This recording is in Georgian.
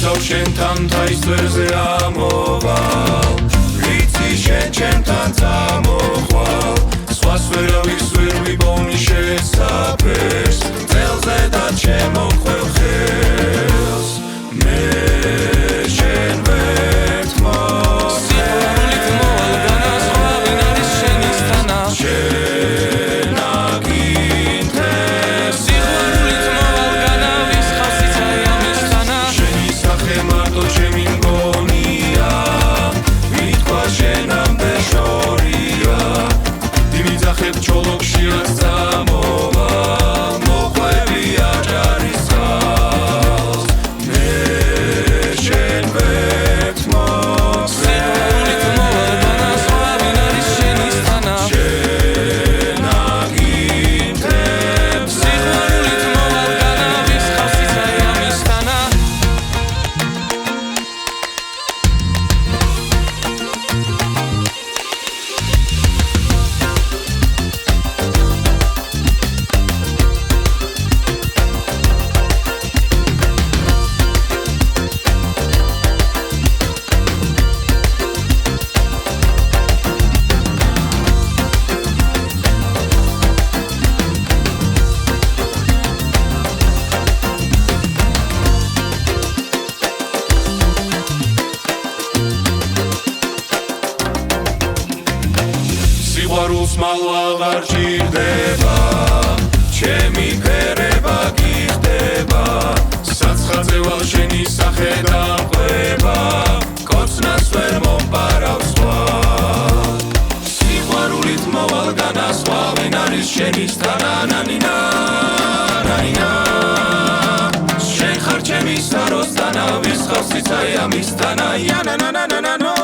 ვისწავ შენთან თაის თვერზე ამოვალ ვიცი შენ ჩემთან წამოხვალ სხვას ვერავის ვერ ვიპოვნი შესაფერს წელზე და შემოხვევ ხელს მე შენ ვერთმო სიყვარულით მოვალ განაზღვა ვინ არის შენისთანა შენ აკინთებ სიყვარულით მოვალ განავისხავ სიცაი ამისთანა შენი სახე მარტო ჩემი მგონია ვიტყვა შენამდე შორია დიმიძახებ ჩოლოქში რაც წამოვალ მოყვები აჭარის ხალს მე შენ ვერთმო სიყვარულით მოვალ განაზღვა ვინ არის შენისთანა შენ აკინთებ სიყვარულით მოვალ განავისხავ სიცაი ამისთანა სიყვარულს მალვა აღარ ჭირდება ჩემი ფერება გიხდება საცხაწევალ შენი სახე დამყვება კოცნას ვერ მომპარავ სხვა სიყვარულით მოვალ განასხვა ვინ არის შენისთანა ნანინა ნანინა შენ ხარ ჩემი საროსთანა ვისხავ სიცაი ამისთანა იანანანანანო